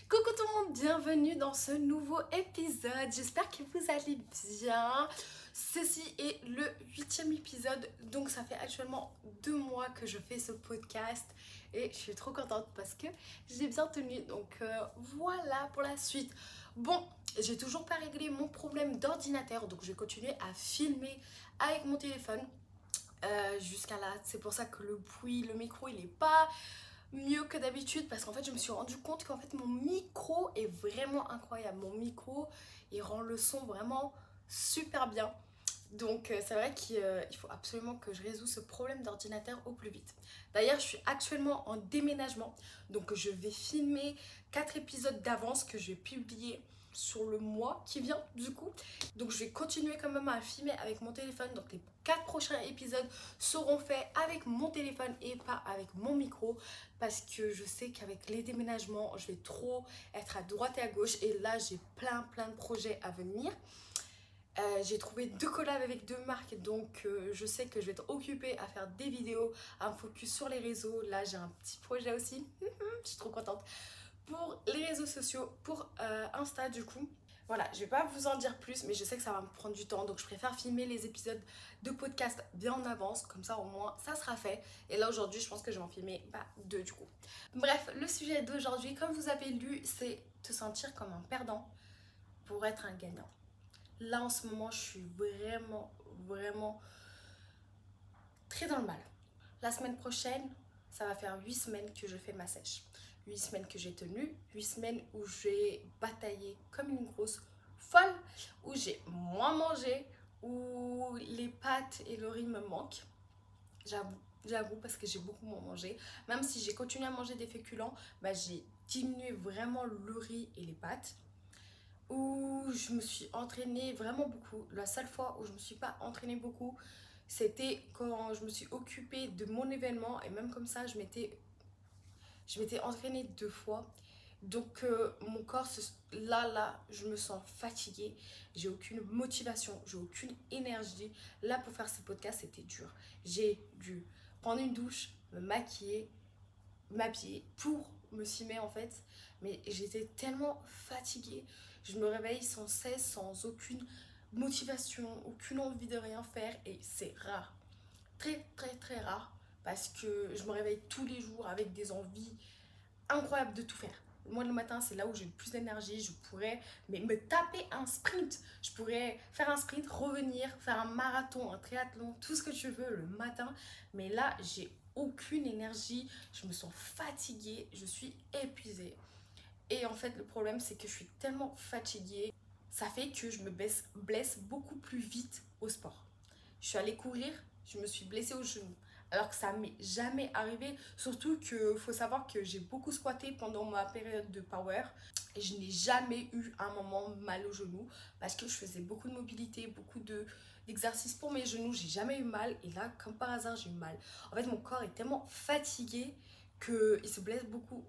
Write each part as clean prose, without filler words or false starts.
Coucou tout le monde, bienvenue dans ce nouveau épisode. J'espère que vous allez bien. Ceci est le 8e épisode, donc ça fait actuellement 2 mois que je fais ce podcast et je suis trop contente parce que j'ai bien tenu. Donc voilà pour la suite. Bon, j'ai toujours pas réglé mon problème d'ordinateur, donc je vais continuer à filmer avec mon téléphone jusqu'à là. C'est pour ça que le bruit, le micro, il est pas mieux que d'habitude parce qu'en fait je me suis rendu compte qu'en fait mon micro est vraiment incroyable. Mon micro il rend le son vraiment super bien. Donc c'est vrai qu'il faut absolument que je résout ce problème d'ordinateur au plus vite. D'ailleurs je suis actuellement en déménagement, donc je vais filmer 4 épisodes d'avance que je vais publier sur le mois qui vient du coup. Donc je vais continuer quand même à filmer avec mon téléphone. Donc les 4 prochains épisodes seront faits avec mon téléphone et pas avec mon micro, parce que je sais qu'avec les déménagements je vais trop être à droite et à gauche, et là j'ai plein de projets à venir. J'ai trouvé 2 collabs avec 2 marques, donc je sais que je vais être occupée à faire des vidéos, à me focus sur les réseaux. Là j'ai un petit projet aussi, je suis trop contente, pour les réseaux sociaux, pour Insta du coup. Voilà, je vais pas vous en dire plus, mais je sais que ça va me prendre du temps, donc je préfère filmer les épisodes de podcast bien en avance, comme ça au moins ça sera fait. Et là aujourd'hui je pense que je vais en filmer 2 du coup. Bref, le sujet d'aujourd'hui, comme vous avez lu, c'est te sentir comme un perdant pour être un gagnant. Là en ce moment je suis vraiment très dans le mal. La semaine prochaine, ça va faire 8 semaines que je fais ma sèche. 8 semaines que j'ai tenu, 8 semaines où j'ai bataillé comme une grosse folle, où j'ai moins mangé, où les pâtes et le riz me manquent. J'avoue parce que j'ai beaucoup moins mangé. Même si j'ai continué à manger des féculents, j'ai diminué vraiment le riz et les pâtes. Où je me suis entraînée vraiment beaucoup. La seule fois où je me suis pas entraînée beaucoup, c'était quand je me suis occupée de mon événement, et même comme ça je m'étais entraînée 2 fois. Donc mon corps là je me sens fatiguée, j'ai aucune motivation, j'ai aucune énergie. Là pour faire ce podcast c'était dur. J'ai dû prendre une douche, me maquiller, m'habiller pour me filmer en fait, mais j'étais tellement fatiguée. Je me réveille sans cesse, sans aucune motivation, aucune envie de rien faire, et c'est rare, très rare, parce que je me réveille tous les jours avec des envies incroyables de tout faire. Moi le matin c'est là où j'ai le plus d'énergie, je pourrais me taper un sprint, je pourrais faire un sprint, revenir, faire un marathon, un triathlon, tout ce que tu veux le matin, mais là j'ai aucune énergie, je me sens fatiguée, je suis épuisée. Et en fait le problème c'est que je suis tellement fatiguée, ça fait que je me blesse beaucoup plus vite au sport. Je suis allée courir, je me suis blessée au genou. Alors que ça m'est jamais arrivé. Surtout qu'il faut savoir que j'ai beaucoup squatté pendant ma période de power. Et je n'ai jamais eu un moment mal au genou. Parce que je faisais beaucoup de mobilité, d'exercices pour mes genoux. J'ai jamais eu mal. Et là, comme par hasard, j'ai eu mal. En fait, mon corps est tellement fatigué qu'il se blesse beaucoup,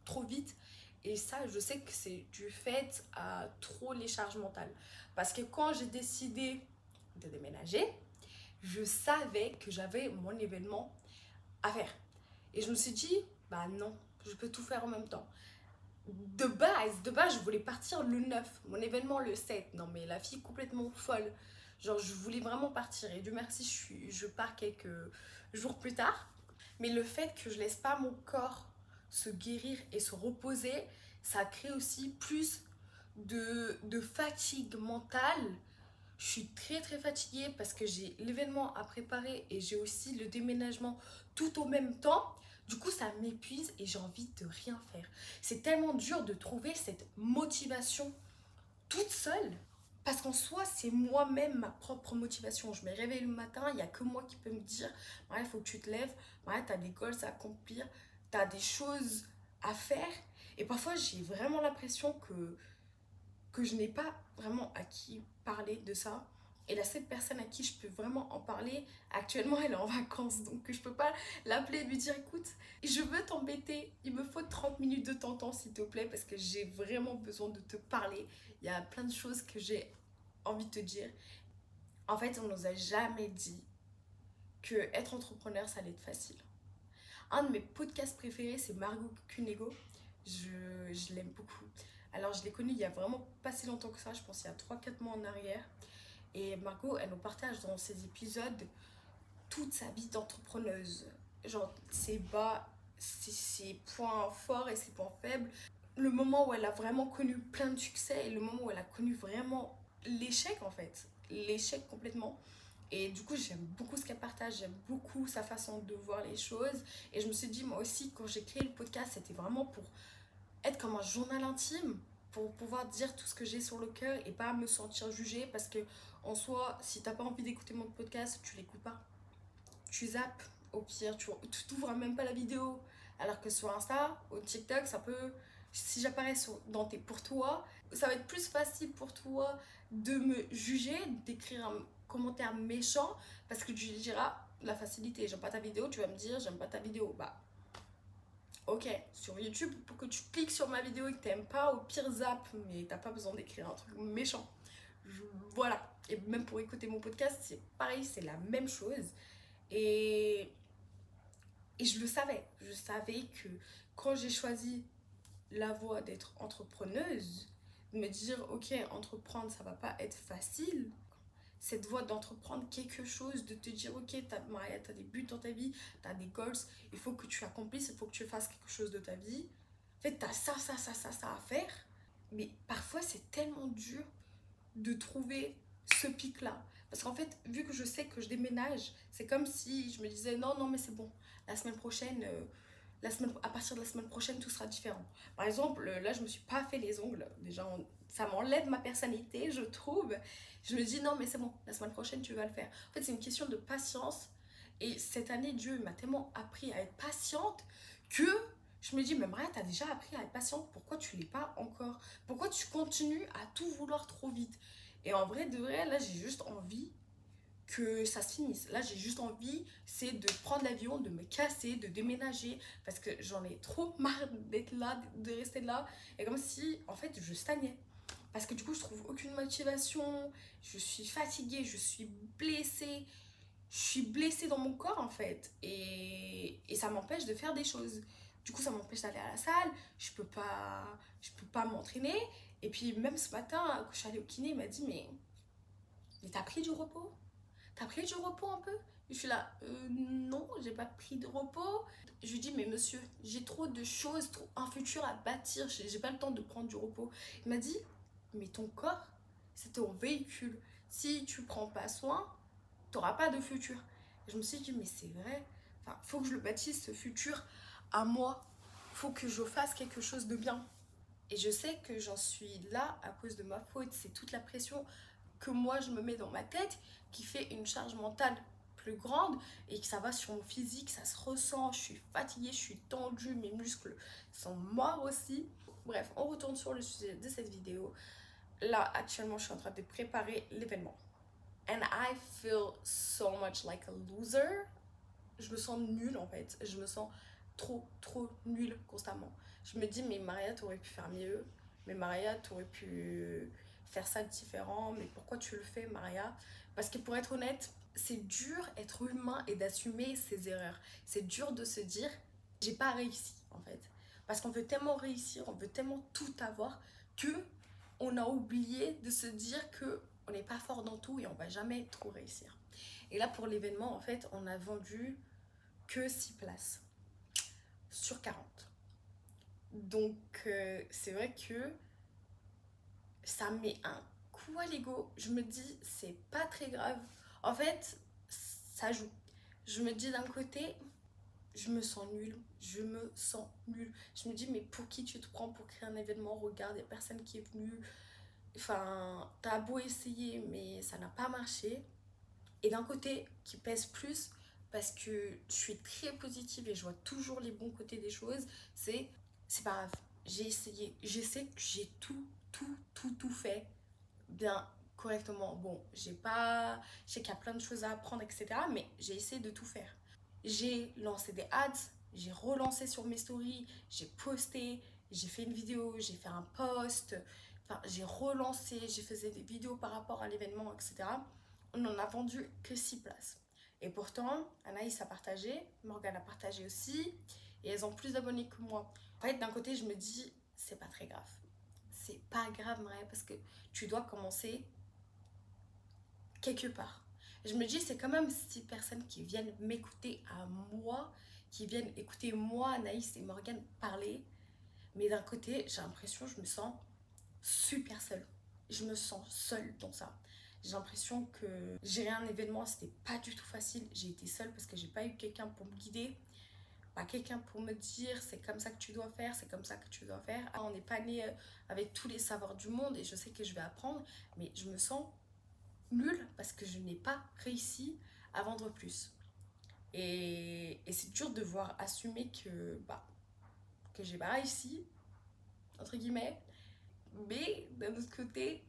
trop vite. Et ça, je sais que c'est dû fait à trop les charges mentales. Parce que quand j'ai décidé de déménager, je savais que j'avais mon événement à faire. Et je me suis dit, non, je peux tout faire en même temps. De base, je voulais partir le 9, mon événement le 7. Non mais la fille complètement folle. Genre je voulais vraiment partir, et Dieu merci je pars quelques jours plus tard. Mais le fait que je laisse pas mon corps se guérir et se reposer, ça crée aussi plus de fatigue mentale. Je suis très fatiguée parce que j'ai l'événement à préparer et j'ai aussi le déménagement tout au même temps. Du coup, ça m'épuise et j'ai envie de rien faire. C'est tellement dur de trouver cette motivation toute seule. Parce qu'en soi, c'est moi-même ma propre motivation. Je me réveille le matin, il n'y a que moi qui peux me dire, il faut que tu te lèves, tu as des goals à accomplir, tu as des choses à faire. Et parfois, j'ai vraiment l'impression que je n'ai pas vraiment à qui parler de ça. Et la seule personne à qui je peux vraiment en parler, actuellement, elle est en vacances. Donc je peux pas l'appeler et lui dire, écoute, je veux t'embêter, il me faut 30 minutes de ton temps, s'il te plaît, parce que j'ai vraiment besoin de te parler. Il y a plein de choses que j'ai envie de te dire. En fait, on nous a jamais dit que être entrepreneur, ça allait être facile. Un de mes podcasts préférés, c'est Margot Cunego. je l'aime beaucoup. Alors je l'ai connue il y a vraiment pas si longtemps que ça, je pense il y a 3 4 mois en arrière. Et Margot, elle nous partage dans ces épisodes toute sa vie d'entrepreneuse. Genre ses bas, ses points forts et ses points faibles. Le moment où elle a vraiment connu plein de succès et le moment où elle a connu vraiment l'échec en fait. L'échec complètement. Et du coup, j'aime beaucoup ce qu'elle partage, j'aime beaucoup sa façon de voir les choses. Et je me suis dit, moi aussi, quand j'ai créé le podcast, c'était vraiment pour être comme un journal intime, pour pouvoir dire tout ce que j'ai sur le cœur et pas me sentir jugée. Parce que, en soi, si t'as pas envie d'écouter mon podcast, tu l'écoutes pas. Tu zappes, au pire, tu t'ouvres même pas la vidéo. Alors que sur Insta ou TikTok, ça peut. Si j'apparais pour toi, ça va être plus facile pour toi de me juger, d'écrire un commentaire méchant parce que tu diras la facilité. J'aime pas ta vidéo, tu vas me dire j'aime pas ta vidéo. Bah, ok, sur YouTube, pour que tu cliques sur ma vidéo et que t'aimes pas, au pire zap, mais t'as pas besoin d'écrire un truc méchant. Voilà. Et même pour écouter mon podcast, c'est pareil, c'est la même chose. Et, et je le savais. Je savais que quand j'ai choisi la voie d'être entrepreneuse, de me dire, ok, entreprendre, ça va pas être facile. Cette voie d'entreprendre quelque chose, de te dire, ok, Maria, t'as des buts dans ta vie, t'as des goals, il faut que tu accomplisses, il faut que tu fasses quelque chose de ta vie. En fait, t'as ça à faire. Mais parfois, c'est tellement dur de trouver ce pic-là. Parce qu'en fait, vu que je sais que je déménage, c'est comme si je me disais non, non, mais c'est bon. La semaine prochaine, à partir de la semaine prochaine, tout sera différent. Par exemple, là, je me suis pas fait les ongles. Déjà, ça m'enlève ma personnalité, je trouve. Je me dis non, mais c'est bon. La semaine prochaine, tu vas le faire. En fait, c'est une question de patience. Et cette année, Dieu m'a tellement appris à être patiente que je me dis, mais Maria, t'as déjà appris à être patiente, pourquoi tu l'es pas encore? Pourquoi tu continues à tout vouloir trop vite? Et en vrai, de vrai, là, j'ai juste envie que ça se finisse. Là, j'ai juste envie, c'est de prendre l'avion, de me casser, de déménager, parce que j'en ai trop marre d'être là, de rester là. Et comme si, en fait, je stagnais. Parce que du coup, je trouve aucune motivation, je suis fatiguée, je suis blessée. Je suis blessée dans mon corps, en fait. Et ça m'empêche de faire des choses. Du coup, ça m'empêche d'aller à la salle, je peux pas m'entraîner. Et puis, même ce matin, quand je suis allée au kiné, il m'a dit, mais t'as pris du repos? T'as pris du repos un peu? Je suis là, non, j'ai pas pris de repos. Je lui dis, mais monsieur, j'ai trop de choses, un futur à bâtir, j'ai pas le temps de prendre du repos. Il m'a dit, mais ton corps, c'est ton véhicule. Si tu prends pas soin, t'auras pas de futur. Et je me suis dit, mais c'est vrai, enfin, faut que je le bâtisse ce futur à moi. Faut que je fasse quelque chose de bien. Et je sais que j'en suis là à cause de ma faute. C'est toute la pression que moi je me mets dans ma tête qui fait une charge mentale plus grande et que ça va sur mon physique, ça se ressent, je suis fatiguée, je suis tendue, mes muscles sont morts aussi. Bref, on retourne sur le sujet de cette vidéo. Là, actuellement, je suis en train de préparer l'événement. And I feel so much like a loser. Je me sens nulle en fait. Je me sens trop nulle constamment. Je me dis, mais Maria, t'aurais pu faire mieux. Mais Maria, t'aurais pu faire ça différent. Mais pourquoi tu le fais, Maria? Parce que pour être honnête, c'est dur être humain et d'assumer ses erreurs. C'est dur de se dire, j'ai pas réussi en fait. Parce qu'on veut tellement réussir, on veut tellement tout avoir que on a oublié de se dire que on n'est pas fort dans tout et on va jamais trop réussir. Et là, pour l'événement, en fait, on a vendu que 6 places sur 40. Donc, c'est vrai que ça met un coup à l'ego. Je me dis, c'est pas très grave. En fait, ça joue. Je me dis d'un côté, je me sens nulle. Je me sens nulle. Je me dis, mais pour qui tu te prends pour créer un événement? Regarde, il n'y a personne qui est venu. Enfin, t'as beau essayer, mais ça n'a pas marché. Et d'un côté, qui pèse plus, parce que je suis très positive et je vois toujours les bons côtés des choses, c'est pas grave. J'ai essayé. Je sais que j'ai tout fait bien correctement. Bon, je sais qu'il y a plein de choses à apprendre, etc. Mais j'ai essayé de tout faire. J'ai lancé des ads, j'ai relancé sur mes stories, j'ai posté, j'ai fait une vidéo, j'ai fait un post, enfin, j'ai relancé, j'ai fait des vidéos par rapport à l'événement, etc. On n'en a vendu que 6 places. Et pourtant, Anaïs a partagé, Morgane a partagé aussi, et elles ont plus d'abonnés que moi. En fait, d'un côté, je me dis, c'est pas très grave. C'est pas grave, Maria, parce que tu dois commencer quelque part. Je me dis, c'est quand même ces personnes qui viennent m'écouter à moi, qui viennent écouter moi, Anaïs et Morgane parler. Mais d'un côté, j'ai l'impression, je me sens super seule. Je me sens seule dans ça. J'ai l'impression que gérer un événement, c'était pas du tout facile. J'ai été seule parce que j'ai pas eu quelqu'un pour me guider, pas quelqu'un pour me dire c'est comme ça que tu dois faire, c'est comme ça que tu dois faire. Ah, on n'est pas né avec tous les savoirs du monde et je sais que je vais apprendre, mais je me sens nulle parce que je n'ai pas réussi à vendre plus. Et c'est dur de voir assumer que j'ai pas réussi, entre guillemets. Mais d'un autre côté,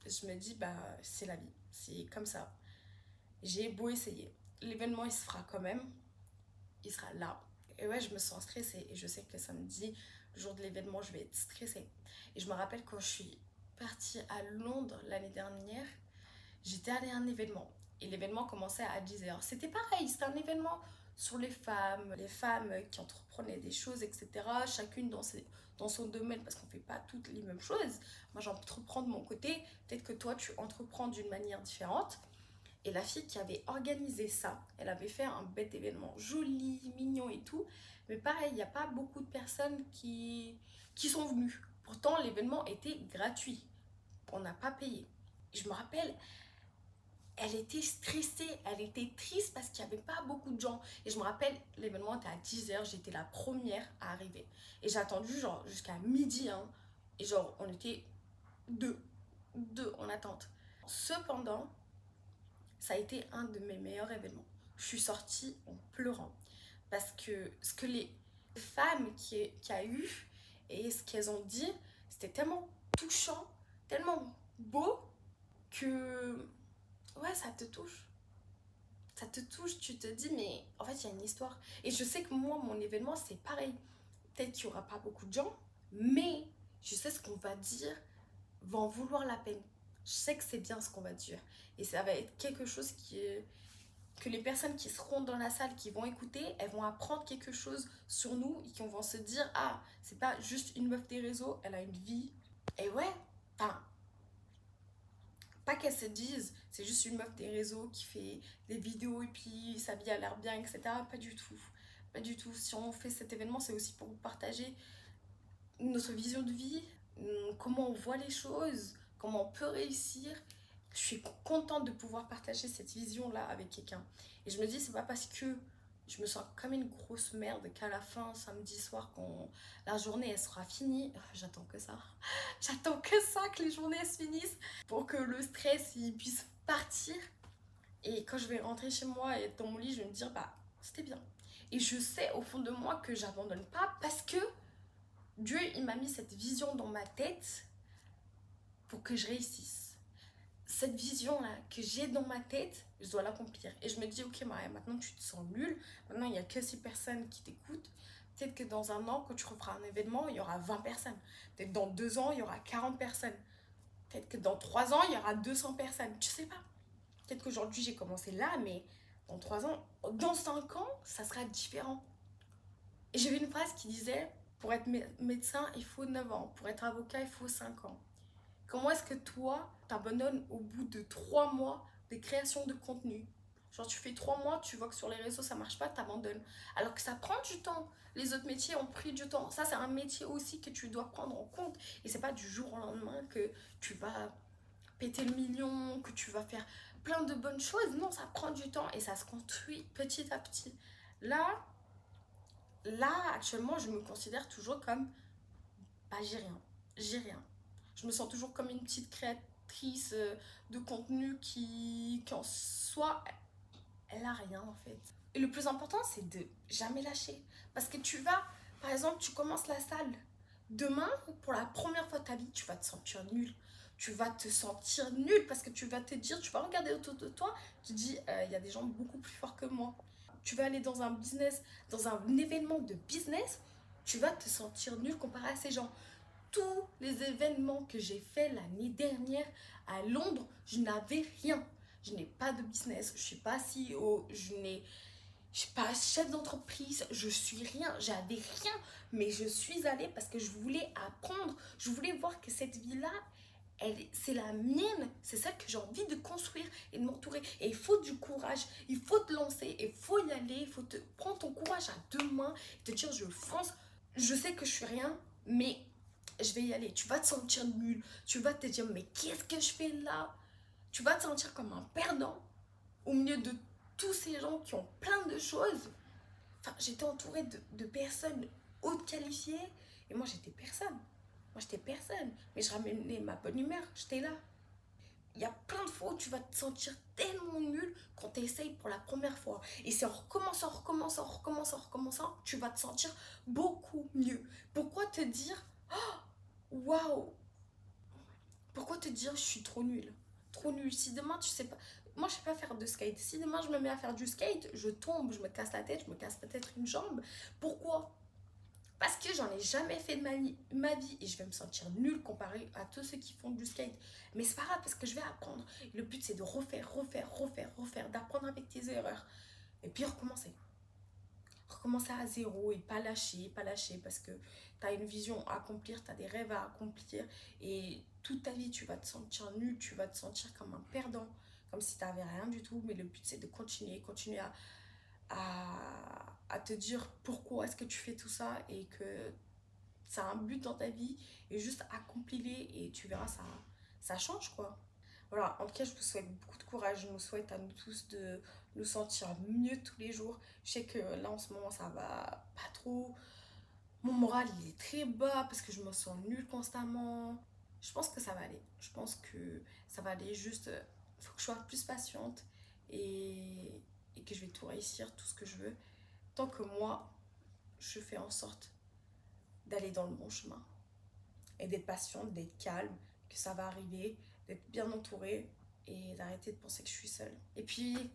je me dis, c'est la vie, c'est comme ça. J'ai beau essayer. L'événement, il se fera quand même, il sera là. Et ouais, je me sens stressée et je sais que samedi, le jour de l'événement, je vais être stressée. Et je me rappelle quand je suis partie à Londres l'année dernière, j'étais allée à un événement et l'événement commençait à 10h. C'était pareil, c'était un événement sur les femmes qui entreprenaient des choses, etc. Chacune dans son domaine parce qu'on ne fait pas toutes les mêmes choses. Moi, j'entreprends de mon côté, peut-être que toi, tu entreprends d'une manière différente. Et la fille qui avait organisé ça, elle avait fait un bête événement joli, mignon et tout. Mais pareil, il n'y a pas beaucoup de personnes qui sont venues. Pourtant, l'événement était gratuit. On n'a pas payé. Et je me rappelle, elle était stressée, elle était triste parce qu'il n'y avait pas beaucoup de gens. Et je me rappelle, l'événement était à 10h, j'étais la première à arriver. Et j'ai attendu genre jusqu'à midi, hein. Et genre, on était deux en attente. Cependant, ça a été un de mes meilleurs événements. Je suis sortie en pleurant. Parce que ce que les femmes qui a eu et ce qu'elles ont dit, c'était tellement touchant, tellement beau que ouais, ça te touche. Ça te touche, tu te dis, mais en fait, il y a une histoire. Et je sais que moi, mon événement, c'est pareil. Peut-être qu'il n'y aura pas beaucoup de gens, mais je sais ce qu'on va dire va en vouloir la peine. Je sais que c'est bien ce qu'on va dire. Et ça va être quelque chose que les personnes qui seront dans la salle, qui vont écouter, elles vont apprendre quelque chose sur nous et qui vont se dire, ah, c'est pas juste une meuf des réseaux, elle a une vie. Et ouais, enfin, pas qu'elles se disent, c'est juste une meuf des réseaux qui fait des vidéos et puis sa vie a l'air bien, etc. Pas du tout. Pas du tout. Si on fait cet événement, c'est aussi pour partager notre vision de vie, comment on voit les choses, comment on peut réussir. Je suis contente de pouvoir partager cette vision-là avec quelqu'un. Et je me dis, c'est pas parce que je me sens comme une grosse merde qu'à la fin, samedi soir, quand la journée elle sera finie, j'attends que ça. J'attends que ça, que les journées se finissent pour que le stress il puisse partir. Et quand je vais rentrer chez moi et être dans mon lit, je vais me dire, c'était bien. Et je sais au fond de moi que j'abandonne pas parce que Dieu, il m'a mis cette vision dans ma tête pour que je réussisse. Cette vision-là que j'ai dans ma tête, je dois l'accomplir. Et je me dis, ok Maria, maintenant tu te sens nulle. Maintenant, il n'y a que 6 personnes qui t'écoutent. Peut-être que dans un an, quand tu referas un événement, il y aura 20 personnes. Peut-être dans 2 ans, il y aura 40 personnes. Peut-être que dans 3 ans, il y aura 200 personnes. Tu sais pas. Peut-être qu'aujourd'hui, j'ai commencé là, mais dans 3 ans, dans 5 ans, ça sera différent. Et j'ai vu une phrase qui disait, pour être médecin, il faut 9 ans. Pour être avocat, il faut 5 ans. Comment est-ce que toi, t'abandonnes au bout de 3 mois des créations de contenu? Genre, tu fais 3 mois, tu vois que sur les réseaux, ça marche pas, t'abandonnes. Alors que ça prend du temps. Les autres métiers ont pris du temps. Ça, c'est un métier aussi que tu dois prendre en compte. Et c'est pas du jour au lendemain que tu vas péter le million, que tu vas faire plein de bonnes choses. Non, ça prend du temps et ça se construit petit à petit. Là, actuellement, je me considère toujours comme, j'ai rien. Je me sens toujours comme une petite créatrice de contenu qui en soi, elle a rien en fait. Et le plus important, c'est de jamais lâcher. Parce que par exemple, tu commences la salle. Demain, pour la première fois de ta vie, tu vas te sentir nul. Tu vas te sentir nul parce que tu vas te dire, tu vas regarder autour de toi, tu te dis, il y a des gens beaucoup plus forts que moi. Tu vas aller dans un business, dans un événement de business, tu vas te sentir nul comparé à ces gens. Tous les événements que j'ai fait l'année dernière à Londres, je n'avais rien. Je n'ai pas de business, je ne suis pas CEO, je je suis pas chef d'entreprise, je suis rien, j'avais rien, mais je suis allée parce que je voulais apprendre, je voulais voir que cette vie-là, c'est la mienne, c'est celle que j'ai envie de construire et de m'entourer. Et il faut du courage, il faut te lancer, il faut y aller, il faut te prendre ton courage à deux mains et te dire je fonce. Je sais que je suis rien, mais je vais y aller. Tu vas te sentir nul, tu vas te dire mais qu'est-ce que je fais là? Tu vas te sentir comme un perdant au milieu de tous ces gens qui ont plein de choses. Enfin, j'étais entourée de personnes hautes qualifiées et moi j'étais personne. Moi j'étais personne, mais je ramenais ma bonne humeur, j'étais là. Il y a plein de fois où tu vas te sentir tellement nul quand tu essayes pour la première fois. Et c'est en recommençant, recommençant, recommençant, recommençant, tu vas te sentir beaucoup mieux. Pourquoi te dire, waouh, pourquoi te dire je suis trop nulle? Trop nulle. Si demain tu sais pas, moi je sais pas faire de skate. Si demain je me mets à faire du skate, je tombe, je me casse la tête, je me casse peut-être une jambe. Pourquoi? Parce que j'en ai jamais fait de ma vie et je vais me sentir nulle comparé à tous ceux qui font du skate. Mais c'est pas grave parce que je vais apprendre. Et le but c'est de refaire, refaire, refaire, refaire, d'apprendre avec tes erreurs. Et puis recommencer. Recommencer à zéro et pas lâcher parce que tu as une vision à accomplir, tu as des rêves à accomplir et toute ta vie tu vas te sentir nul, tu vas te sentir comme un perdant, comme si tu n'avais rien du tout. Mais le but c'est de continuer, continuer à te dire pourquoi est-ce que tu fais tout ça et que ça a un but dans ta vie et juste accomplis-les et tu verras, ça change quoi. Voilà, en tout cas, je vous souhaite beaucoup de courage. Je nous souhaite à nous tous de nous sentir mieux tous les jours. Je sais que là, en ce moment, ça va pas trop. Mon moral, il est très bas parce que je me sens nulle constamment. Je pense que ça va aller. Je pense que ça va aller. Juste, il faut que je sois plus patiente et que je vais tout réussir, tout ce que je veux. Tant que moi, je fais en sorte d'aller dans le bon chemin et d'être patiente, d'être calme, que ça va arriver, d'être bien entourée et d'arrêter de penser que je suis seule. Et puis,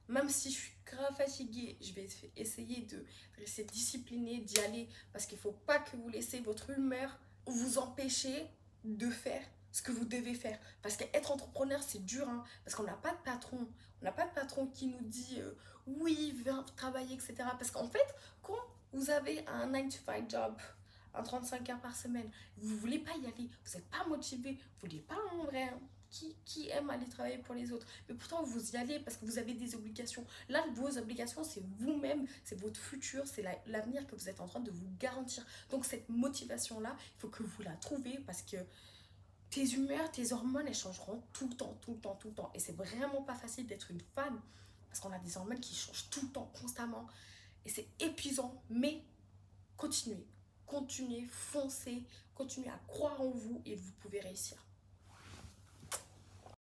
même si je suis grave fatiguée, je vais essayer de rester disciplinée, d'y aller parce qu'il ne faut pas que vous laissez votre humeur vous empêcher de faire ce que vous devez faire. Parce qu'être entrepreneur, c'est dur, hein, parce qu'on n'a pas de patron. On n'a pas de patron qui nous dit oui, viens travailler, etc. Parce qu'en fait, quand vous avez un 9 to 5 job, un 35 heures par semaine, vous ne voulez pas y aller, vous n'êtes pas motivé, vous ne voulez pas en vrai. Hein. Qui aime aller travailler pour les autres? Mais pourtant, vous y allez parce que vous avez des obligations. Là, vos obligations, c'est vous-même, c'est votre futur, c'est l'avenir que vous êtes en train de vous garantir. Donc, cette motivation-là, il faut que vous la trouviez parce que tes humeurs, tes hormones, elles changeront tout le temps, tout le temps, tout le temps. Et c'est vraiment pas facile d'être une femme parce qu'on a des hormones qui changent tout le temps, constamment. Et c'est épuisant, mais continuez, continuez, foncez, continuez à croire en vous et vous pouvez réussir.